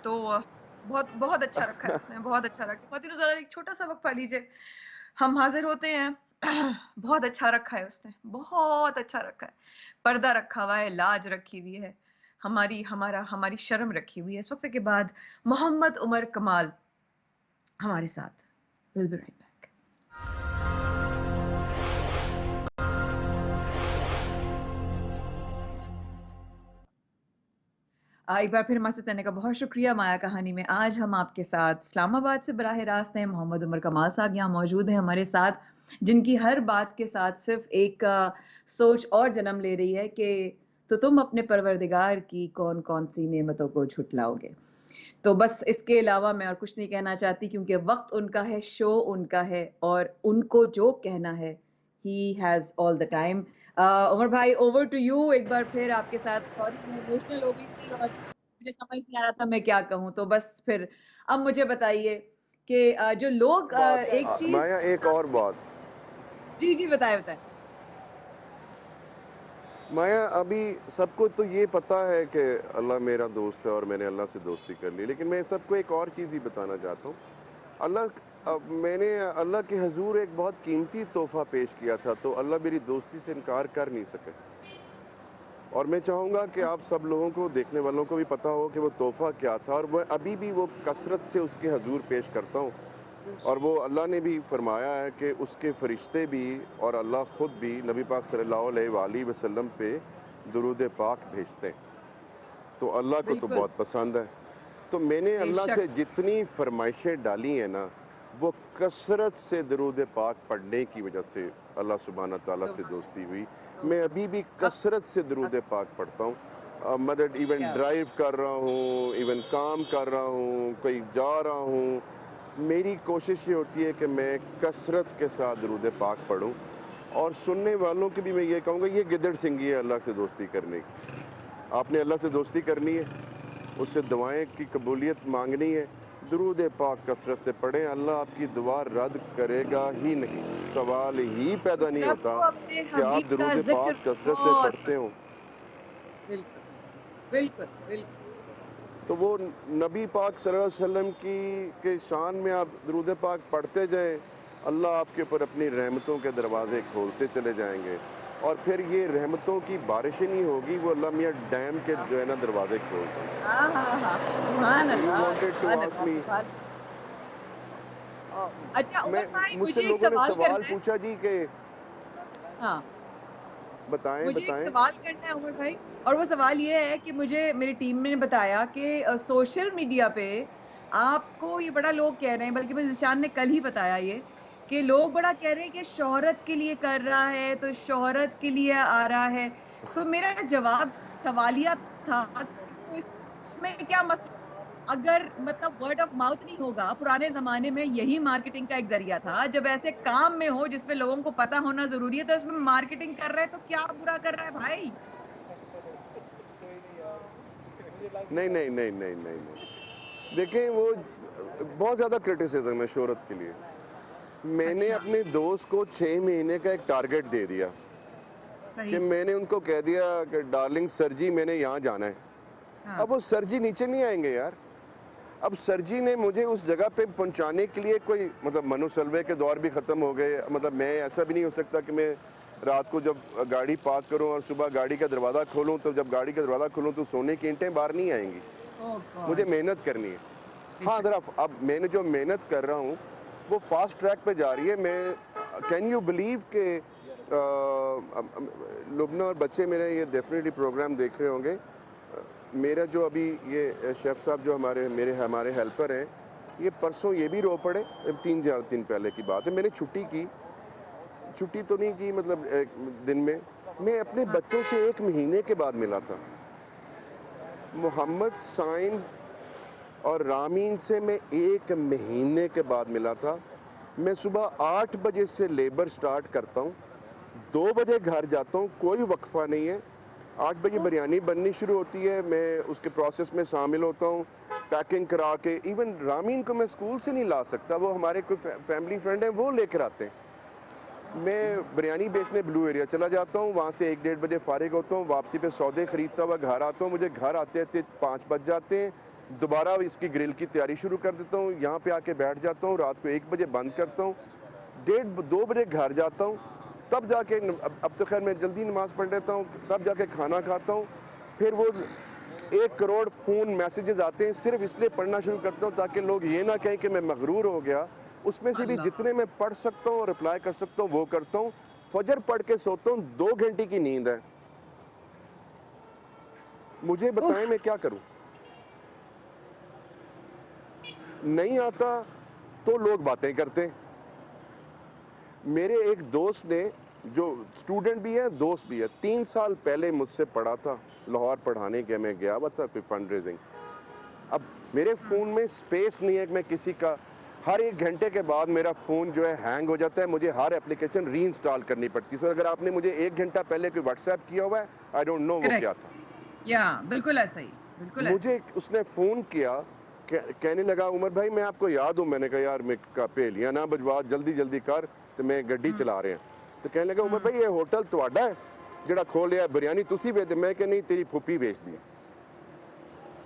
तो बहुत बहुत अच्छा रखा है उसने, बहुत अच्छा रखा है। ख़वातीन ज़रा एक छोटा-सा वक़्फ़ा लीजिए, हम हाज़िर होते हैं। बहुत अच्छा रखा है उसने, बहुत अच्छा रखा है। पर्दा रखा हुआ है, लाज रखी हुई है, हमारी शर्म रखी हुई है। इस वक़्फ़े के बाद मोहम्मद उमर कमाल हमारे साथ। Will be right back. एक बार फिर हमारे साथ रहने का बहुत शुक्रिया। माया कहानी में आज हम आपके साथ इस्लामाबाद से बराह रास्त हैं। मोहम्मद उमर कमाल साहब यहाँ मौजूद हैं हमारे साथ, जिनकी हर बात के साथ सिर्फ एक सोच और जन्म ले रही है कि तो तुम अपने परवरदिगार की कौन-कौन सी नेमतों को झुठलाओगे। तो बस इसके अलावा मैं और कुछ नहीं कहना चाहती, क्योंकि वक़्त उनका है, शो उनका है और उनको जो कहना है, he has all the time. Umar भाई, ओवर टू यू। एक बार फिर आपके साथ, सॉरी मैं इमोशनल हो गई थी और मुझे समझ नहीं आ रहा था मैं क्या कहूँ। तो बस फिर अब मुझे बताइए कि जो लोग एक चीज़ माया, एक और बात। जी, जी, बताएँ, बताएँ। माया, अभी सबको तो ये पता है कि अल्लाह मेरा दोस्त है और मैंने अल्लाह से दोस्ती कर ली, लेकिन मैं सबको एक और चीज़ ही बताना चाहता हूँ। मैंने अल्लाह के हजूर एक बहुत कीमती तोहफा पेश किया था, तो अल्लाह मेरी दोस्ती से इनकार कर नहीं सके। और मैं चाहूँगा कि आप सब लोगों को, देखने वालों को भी पता हो कि वो तोहफा क्या था, और मैं अभी भी वो कसरत से उसके हजूर पेश करता हूँ। और वो अल्लाह ने भी फरमाया है कि उसके फरिश्ते भी और अल्लाह खुद भी नबी पाक सल्लल्लाहु अलैहि वसल्लम पे दुरूद पाक भेजते हैं। तो अल्लाह को तो बिल्कुल, बहुत पसंद है। तो मैंने अल्लाह बेशक। से जितनी फरमाइशें डाली हैं ना, वो कसरत से दरूद पाक पढ़ने की वजह से अल्लाह सुब्हाना ताला से सुभान दोस्ती हुई। मैं सुभान अभी भी अक कसरत से अक दरूद पाक पढ़ता हूँ। मतलब इवन क्या ड्राइव कर रहा हूँ, इवन काम कर रहा हूँ, कहीं जा रहा हूँ, मेरी कोशिश ये होती है कि मैं कसरत के साथ दुरूद पाक पढूं। और सुनने वालों की भी मैं ये कहूँगा, ये गिदड़ सिंगी है अल्लाह से दोस्ती करने की। आपने अल्लाह से दोस्ती करनी है, उससे दुआएं की कबूलियत मांगनी है, दुरूद पाक कसरत से पढ़ें, अल्लाह आपकी दुआ रद्द करेगा ही नहीं। सवाल ही पैदा नहीं होता सबको अपने कि आप हबीब का दुरूद जिक्र पाक कसरत से बहुत पढ़ते हो। पसंद। बिल्कुल, बिल्कुल, बिल्कुल। तो वो नबी पाक सल्लल्लाहु अलैहि वसल्लम की के शान में आप दुरूद पाक पढ़ते जाएं, अल्लाह आपके ऊपर अपनी रहमतों के दरवाजे खोलते चले जाएंगे। और फिर ये रहमतों की बारिशें नहीं होगी, वो अल्लाह मियाँ डैम के हाँ, जो है ना दरवाजे खोल देंगे। हाँ, हाँ, हाँ, सुभान So you Allah, wanted to सुभान ask अल्लाह, me, सुभान। अच्छा मैं उमर भाई मुझसे मुझे एक लोगों ने सवाल सवाल करना है। पूछा जी कि हाँ, बताएं मुझे एक बताएं। सवाल करना है उमर भाई, और वो सवाल ये है कि मुझे मेरी टीम ने बताया कि सोशल मीडिया पे आपको ये बड़ा लोग कह रहे हैं, बल्कि मुझे ज़ीशान ने कल ही बताया ये, कि लोग बड़ा कह रहे हैं कि शोहरत के लिए कर रहा है, तो शोहरत के लिए आ रहा है। तो मेरा जवाब सवालिया था कि तो इसमें क्या मसला, अगर मतलब वर्ड ऑफ माउथ नहीं होगा, पुराने ज़माने में यही मार्केटिंग का एक ज़रिया था, जब ऐसे काम में हो जिसमें लोगों को पता होना ज़रूरी है, तो इसमें मार्केटिंग कर रहा है, तो क्या बुरा कर रहा है भाई? नहीं नहीं नहीं नहीं नहीं नहीं, देखें वो बहुत ज़्यादा क्रिटिसिज्म है शोहरत के लिए। मैंने अच्छा, अपने दोस्त को 6 महीने का एक टारगेट दे दिया कि सही। मैंने उनको कह दिया कि डार्लिंग सर जी मैंने यहाँ जाना है। हाँ, अब वो सर जी नीचे नहीं आएंगे यार। अब सर जी ने मुझे उस जगह पे पहुंचाने के लिए कोई मतलब मनु सलवे के दौर भी ख़त्म हो गए। मतलब मैं ऐसा भी नहीं हो सकता कि मैं रात को जब गाड़ी पार्क करूं और सुबह गाड़ी का दरवाज़ा खोलूं, तो जब गाड़ी का दरवाज़ा खोलूं तो सोने की ईंटें बाहर नहीं आएंगी। ओह मुझे गॉड! मेहनत करनी है। हाँ बेशक। ज़रा अब मैंने जो मेहनत कर रहा हूँ वो फास्ट ट्रैक पे जा रही है। मैं कैन यू बिलीव के लुबना और बच्चे मेरे ये डेफिनेटली प्रोग्राम देख रहे होंगे। मेरा जो अभी ये शेफ़ साहब जो हमारे हेल्पर हैं, ये परसों ये भी रो पड़े। 3-4 दिन पहले की बात है। मैंने छुट्टी तो नहीं की, मतलब एक दिन में मैं अपने हाँ, बच्चों से 1 महीने के बाद मिला था। मोहम्मद साइम और रामीन से मैं 1 महीने के बाद मिला था। मैं सुबह 8 बजे से लेबर स्टार्ट करता हूँ, 2 बजे घर जाता हूँ, कोई वक्फा नहीं है। 8 बजे ओह! बिरयानी बननी शुरू होती है, मैं उसके प्रोसेस में शामिल होता हूँ, पैकिंग करा के। इवन रामीन को मैं स्कूल से नहीं ला सकता, वो हमारे कोई फैमिली फ्रेंड हैं, वो लेकर आते हैं। मैं बिरयानी बेचने ब्लू एरिया चला जाता हूँ, वहाँ से 1-1:30 बजे फारिग होता हूँ, वापसी पे सौदे खरीदता हुआ घर आता हूँ। मुझे घर आते-आते 5 बज जाते हैं। दोबारा इसकी ग्रिल की तैयारी शुरू कर देता हूँ, यहाँ पे आके बैठ जाता हूँ, रात को 1 बजे बंद करता हूँ, 1:30-2 बजे घर जाता हूँ। तब जाके अब तो खैर मैं जल्दी नमाज पढ़ लेता हूँ, तब जाके खाना खाता हूँ। फिर वो 1 करोड़ फ़ोन मैसेजेस आते हैं, सिर्फ इसलिए पढ़ना शुरू करता हूँ ताकि लोग ये ना कहें कि मैं मगरूर हो गया। उसमें से भी अल्लाह! जितने मैं पढ़ सकता हूँ और रिप्लाई कर सकता हूँ वो करता हूँ। फजर पढ़ के सोता हूँ, 2 घंटे की नींद है। मुझे बताएं उफ़! मैं क्या करूं? नहीं आता तो लोग बातें करते हैं। मेरे एक दोस्त ने, जो स्टूडेंट भी है दोस्त भी है, 3 साल पहले मुझसे पढ़ा था, लाहौर पढ़ाने के मैं गया हुआ था कोई फंड रेजिंग। अब मेरे हाँ, फ़ोन में स्पेस नहीं है कि मैं किसी का, हर 1 घंटे के बाद मेरा फ़ोन जो है हैंग हो जाता है, मुझे हर एप्लीकेशन रीइंस्टॉल करनी पड़ती है। सो अगर आपने मुझे 1 घंटा पहले कोई व्हाट्सएप किया हुआ है, आई डोंट नो वो करेक्ट। क्या था। या बिल्कुल ऐसा ही, बिल्कुल ऐसा ही। मुझे उसने फ़ोन किया, कहने लगा उमर भाई मैं आपको याद हूँ। मैंने कहा यार मैं पहेलियां ना बजवा, जल्दी जल्दी कर, तो मैं गड्डी हुँ, चला रहे हैं। तो कहने लगा उमर हुँ। भाई ये होटल ਤੁਹਾਡਾ है ਜਿਹੜਾ खोलिया बिरयानी तुसी बेचते? मैं कहा नहीं तेरी फूफी बेचती है।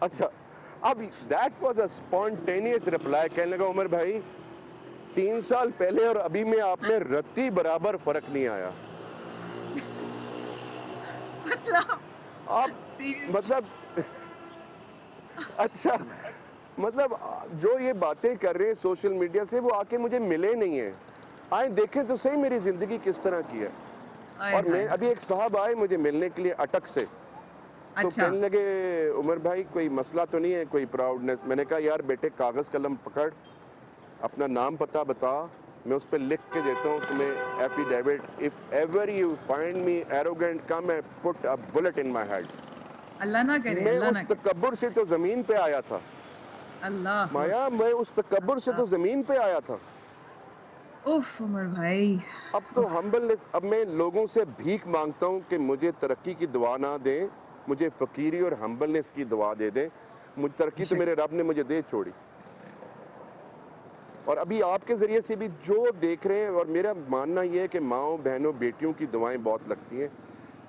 अच्छा, अब that was a spontaneous reply. कहने लगा उमर भाई 3 साल पहले और अभी में आप में रत्ती बराबर फर्क नहीं आया। मतलब आप सीरियसली। मतलब अच्छा, मतलब जो ये बातें कर रहे हैं सोशल मीडिया से, वो आके मुझे मिले नहीं है। आए देखें तो सही मेरी जिंदगी किस तरह की है। आय और हाय मैं हाय! अभी एक साहब आए मुझे मिलने के लिए अटक से, तो अच्छा, कहने लगे उमर भाई कोई मसला तो नहीं है, कोई प्राउडनेस? मैंने कहा यार बेटे कागज कलम पकड़, अपना नाम पता बता, मैं उस पर लिख के देता हूँ तुम्हें affidavit. If ever you find me arrogant come and put a bullet in my head. Allah ना करे, मैं अल्लाह उस ना करे। तकब्बुर से तो ज़मीन पे आया था। अल्लाहू माया, अकबर! मैं उस तकब्बुर से अल्लाह! तो ज़मीन पे आया था। उफ़ उमर भाई, अब तो उफ़! हम्बलनेस, अब मैं लोगों से भीख माँगता हूँ कि मुझे तरक्की की दुआ ना दें, मुझे फ़कीरी और हम्बलनेस की दुआ दे दें। मुझ तरक्की तो बेशक, मेरे रब ने मुझे दे छोड़ी। और अभी आपके ज़रिए से भी जो देख रहे हैं, और मेरा मानना ये है कि माँओं, बहनों, बेटियों की दुआएँ बहुत लगती हैं।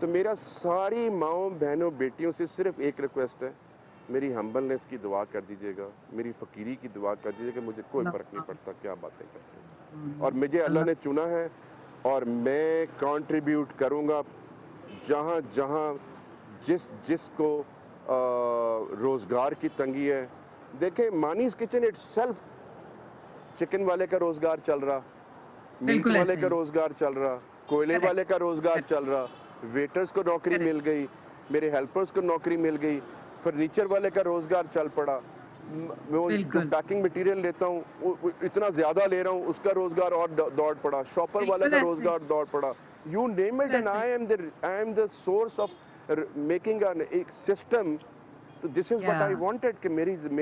तो मेरा सारी माँओं, बहनों, बेटियों से सिर्फ़ एक रिक्वेस्ट है, मेरी हम्बलनेस की दुआ कर दीजिएगा, मेरी फ़कीरी की दुआ कर दीजिएगा, मुझे कोई फ़र्क नहीं अल्लाह पड़ता क्या बातें करते हैं। और हुँ, मुझे अल्लाह अल्लाह ने चुना है, और मैं कंट्रीब्यूट करूँगा जहाँ-जहाँ जिसको रोज़गार की तंगी है। देखें, मानीज़ किचन इटसेल्फ, चिकन वाले का रोज़गार चल रहा, मीट बिल्कुल वाले ऐसा का ही, रोज़गार चल रहा, कोयले करेक्ट, वाले का रोज़गार करेक्ट, चल रहा, वेटर्स को नौकरी करेक्ट, मिल गई, मेरे हेल्पर्स को नौकरी मिल गई, फर्नीचर वाले का रोज़गार चल पड़ा। वो जो बिल्कुल, पैकिंग मटीरियल लेता हूँ, वो इतना ज़्यादा ले रहा हूँ, उसका रोज़गार और दौड़ पड़ा, शॉपर वाले बिल्कुल का ऐसा ही, रोज़गार दौड़ पड़ा। यू नेम इट, बिल्कुल एंड ऐसा ही। I am the source of making an एक सिस्टम। तो दिस इज़ व्हाट या आई वांटेड कि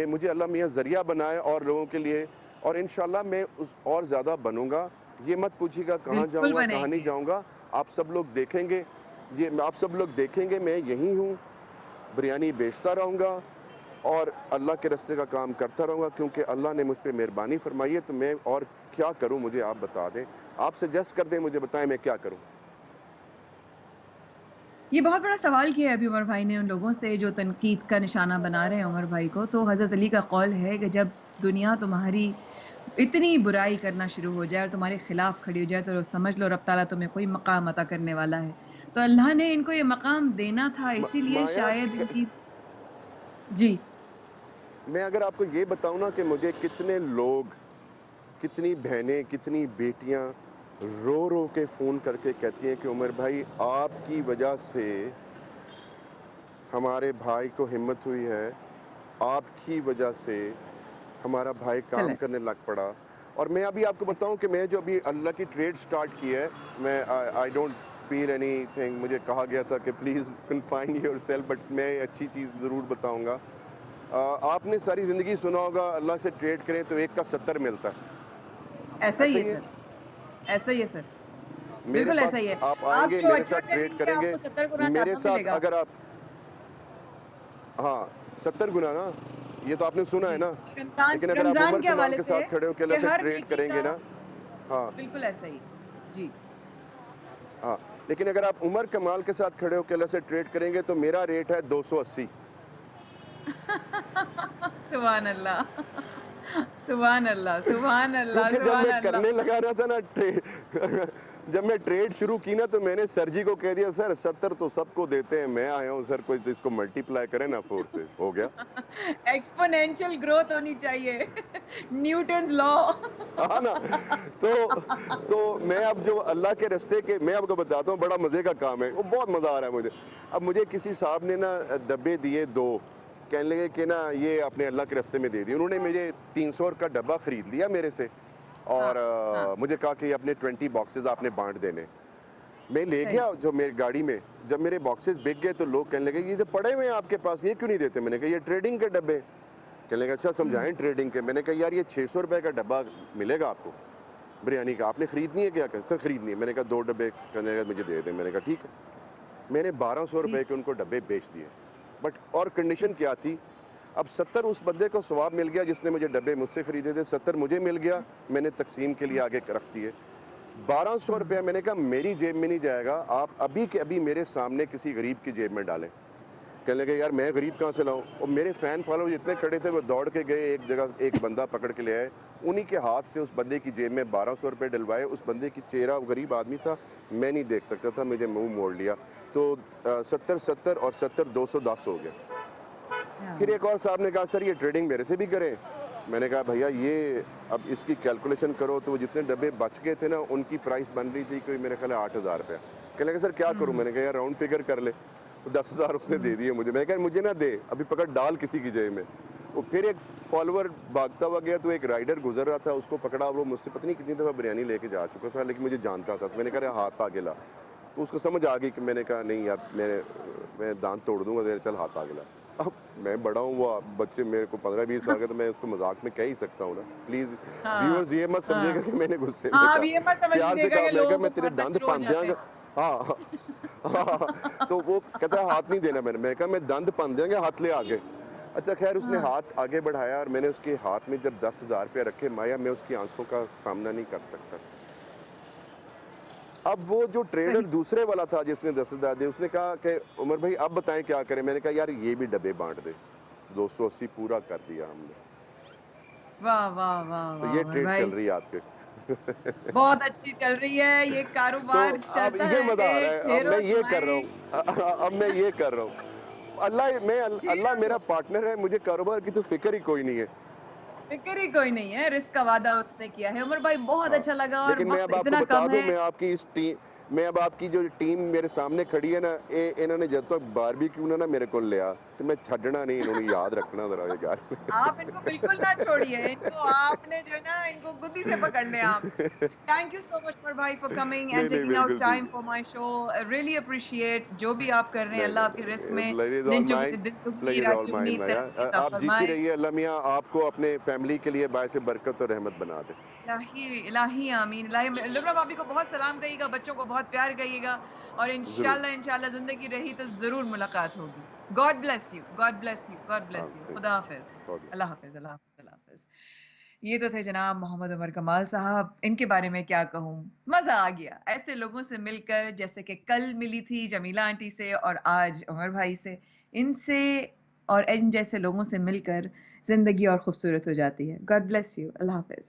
मुझे अल्लाह मियाँ ज़रिया बनाए और लोगों के लिए, और इंशाल्लाह मैं उस और ज़्यादा बनूंगा। ये मत पूछिएगा कहाँ बिल्कुल जाऊंगा, कहाँ नहीं बनेंगे। जाऊंगा। आप सब लोग देखेंगे, आप सब लोग देखेंगे, मैं यहीं हूँ, बिरयानी बेचता रहूंगा और अल्लाह के रास्ते का काम करता रहूंगा, क्योंकि अल्लाह ने मुझ पर मेहरबानी फरमाई है। तो मैं और क्या करूं, मुझे आप बता दें, आप सजेस्ट कर दें, मुझे बताएं मैं क्या करूं। ये बहुत बड़ा सवाल किया है अभी उमर भाई ने उन लोगों से जो तनकीद का निशाना बना रहे हैं उमर भाई को। तो हज़रत अली का कौल है कि जब दुनिया तुम्हारी इतनी बुराई करना शुरू हो जाए और तुम्हारे खिलाफ खड़ी हो जाए तो समझ लो रब ताला तुम्हें कोई मकाम अता करने वाला है। तो अल्लाह ने इनको ये मकाम देना था इसीलिए माया, शायद इनकी जी, मैं अगर आपको ये बताऊं ना कि मुझे कितने लोग, कितनी बहनें, कितनी बेटियां रो रो के फ़ोन करके कहती हैं कि उमर भाई, आपकी वजह से हमारे भाई को हिम्मत हुई है, आपकी वजह से हमारा भाई काम एक्सीलेंट, करने लग पड़ा। और मैं अभी आपको एक्स बताऊं कि मैं जो अभी अल्लाह की ट्रेड स्टार्ट की है, मैं आई डोंट फील एनीथिंग। मुझे कहा गया था कि प्लीज़ कन्फाइन योरसेल्फ, बट मैं अच्छी चीज़ ज़रूर बताऊंगा। आपने सारी ज़िंदगी सुना होगा, अल्लाह से ट्रेड करें तो एक का 70 मिलता है। ऐसा ही ऐसा है ही है। सर, ऐसा ही है सर। मेरे बिल्कुल ऐसा पास ही है। आप आप आएंगे, जो मेरे अच्छा साथ ट्रेड करेंगे करेंगे, आपको 70 गुना मेरे ज़्यादा साथ मिलेगा। अगर आप, हाँ, 70 गुना ना, ये तो आपने सुना है जी, ना। रमज़ान लेकिन अगर आप रमज़ान उमर के कमाल हवाले के से साथ खड़े होकर कि अल्लाह से हर ट्रेड नेकी करेंगे का ना, हाँ, बिल्कुल ऐसा ही। जी। हाँ, लेकिन अगर आप उमर कमाल के साथ खड़े होकर अल्लाह से ट्रेड करेंगे तो मेरा रेट है 280। सुभान अल्लाह सुभान अल्लाह सुभान अल्लाह क्योंकि जब सुभान मैं अल्लाह। करने लगा रहा था ना ट्रेड, जब मैं ट्रेड शुरू की ना, तो मैंने सर जी को कह दिया, सर 70 तो सबको देते हैं, मैं आया हूँ सर, कोई तो इसको मल्टीप्लाई करे ना 4 से, हो गया। एक्स्पोनेंशियल ग्रोथ होनी चाहिए न्यूटन्स लॉ। हाँ ना। तो मैं अब जो अल्लाह के रास्ते के, मैं आपको बताता हूँ, बड़ा मजे का काम है, वो बहुत मजा आ रहा है मुझे। अब मुझे किसी साहब ने ना डब्बे दिए 2, कहने लगे कि ना ये अपने अल्लाह के रास्ते में दे दिए। उन्होंने मुझे 300 का डब्बा खरीद लिया मेरे से, हाँ, और हाँ, मुझे कहा कि अपने 20 बॉक्सेस आपने बांट देने। मैं ले सही। गया जो मेरी गाड़ी में, जब मेरे बॉक्सेस बिक गए तो लोग कहने लगे ये जो पड़े हुए हैं आपके पास, ये क्यों नहीं देते। मैंने कहा ये ट्रेडिंग के डब्बे। कहने लगे अच्छा हुँ, समझाएं ट्रेडिंग के। मैंने कहा यार ये 600 रुपए का डब्बा मिलेगा आपको बिरयानी का, आपने खरीदनी है क्या। सर खरीदनी है। मैंने कहा 2 डब्बे। कहने लगा मुझे दे दें। मैंने कहा ठीक है। मैंने 1200 रुपए ठीक, के उनको डब्बे बेच दिए। बट और कंडीशन ठीक। क्या थी, अब 70 उस बंदे को सवाब मिल गया जिसने मुझे डब्बे मुझसे खरीदे थे, 70 मुझे मिल गया, मैंने तकसीम के लिए हुँ, आगे रख दिए। 1200 हुँ, रुपया मैंने कहा मेरी जेब में नहीं जाएगा, आप अभी के अभी मेरे सामने किसी गरीब की जेब में डालें। कहने लगे यार मैं गरीब कहाँ से लाऊं। और मेरे फैन फॉलोअर जितने खड़े थे वो दौड़ के गए एक जगह, एक बंदा पकड़ के ले आए, उन्हीं के हाथ से उस बंदे की जेब में 1200 रुपये डलवाए। उस बंदे की चेहरा, गरीब आदमी था, मैं नहीं देख सकता था, मुझे मुंह मोड़ लिया। तो 70 और 70 210 हो गया। फिर हाँ, एक और साहब ने कहा सर ये ट्रेडिंग मेरे से भी करें। मैंने कहा भैया ये अब इसकी कैलकुलेशन करो, तो वो जितने डब्बे बच गए थे ना उनकी प्राइस बन रही थी कोई मेरे ख्याल है 8000 रुपया। कहने लगे सर क्या करूं। हुँ, मैंने कहा यार राउंड फिगर कर ले। तो 10,000 उसने दे हुँ, दिए मुझे। मैं कहा मुझे ना दे, अभी पकड़ डाल किसी की जेब में। वो फिर एक फॉलोअर भागता हुआ गया, तो एक राइडर गुजर रहा था, उसको पकड़ा। वो मुझसे पता नहीं कितनी दफ़ा बिरयानी लेके जा चुका था, लेकिन मुझे जानता था। तो मैंने कहा हाथ आगे ला। तो उसको समझ आ गई कि मैंने कहा नहीं यार मैं दांत तोड़ दूंगा तेरे, चल हाथ आगे ला। अब मैं बड़ा हूँ, वो बच्चे मेरे को 15-20 साल के, तो मैं उसको मजाक में कह ही सकता हूँ ना। प्लीज हाँ, व्यूअर्स ये मत समझिएगा हाँ। कि मैंने गुस्से में हाँ, अब कहा, ये मत प्यार से समझिएगा कहा। कि मैं कहा लोगों को मैं तेरे मारना दंद शुरू हो भन जाते दियांगा। हैं। हाँ हाँ। तो वो कहता है हाथ नहीं देना। मैं कहा मैं दंद भन दियांगा, हाथ ले आगे। अच्छा खैर उसने हाँ, हाथ आगे बढ़ाया और मैंने उसके हाथ में जब 10,000 रुपया रखे, माया मैं उसकी आंखों का सामना नहीं कर सकता। अब वो जो सही। ट्रेडर दूसरे वाला था जिसने 10,000 दिए, उसने कहा कि उमर भाई अब बताएं क्या करें। मैंने कहा यार ये भी डब्बे बांट दे। 280 पूरा कर दिया हमने। वाह, वाह, वाह, तो वाह ये उमर ट्रेड चल भाई, रही है आपके। बहुत अच्छी चल रही है, ये तो कारोबार अब चलता ये मजा आ रहे, रहा है, अब मैं ठहरो ये कर रहा तुम्हारी हूँ। अब मैं ये कर रहा हूँ। अल्लाह ठहरो मेरा तुम। पार्टनर है, मुझे कारोबार की तो फिक्र ही कोई नहीं है। फिक्र ही कोई नहीं है, रिस्क का वादा उसने किया है। उमर भाई बहुत हाँ, अच्छा लगा और लेकिन मैं वक्त अब आपको इतना बता कम दूं, है। मैं अब आपकी जो टीम मेरे सामने खड़ी है ना, इन्होंने जब तक बारबेक्यू ना मेरे को लिया तो मैं छड़ना नहीं, इन्होंने याद रखना जरा ये यार। आप इनको बिल्कुल ना छोड़िए, इनको आपने जो है ना इनको गुद्दी से पकड़ने हैं आपने। Thank you so much for भाई फॉर कमिंग एंड नहीं नहीं टेकिंग आउट बिल्कुल टाइम ठीक। For my show. Really appreciate जो भी आप कर रहे हैं। नहीं अल्लाह नहीं आपके रिस्क नहीं, में प्लेजर इज ऑल दिन माइन। चुगनी दिन दुगनी प्लेजर रात ऑल माइन चुगनी माया। तरक्की अता आप जीती फरमाए। रहिए, अल्लाह मियाँ आपको अपने फैमिली के लिए बायसे बरकत और रहमत बना दे। इलाही इलाही आमीन इलाही। लुब्रा भाभी को बहुत सलाम कहिएगा, बच्चों को बहुत प्यार कहिएगा और जरूर। इंशाल्लाह इंशाल्लाह जिंदगी रही तो जरूर मुलाकात होगी। God bless you, God bless you, God हाँ ब्लेस यू। थैंक खुदा हाफिज। यू। अल्लाह हाफिज, अल्लाह हाफिज, अल्लाह हाफिज। ये तो थे जनाब मोहम्मद उमर कमाल साहब। इनके बारे में क्या कहूँ, मजा आ गया ऐसे लोगों से मिलकर, जैसे कि कल मिली थी जमीला आंटी से और आज उमर भाई से। इनसे और इन जैसे लोगों से मिलकर जिंदगी और खूबसूरत हो जाती है। God bless you, Allah Hafiz.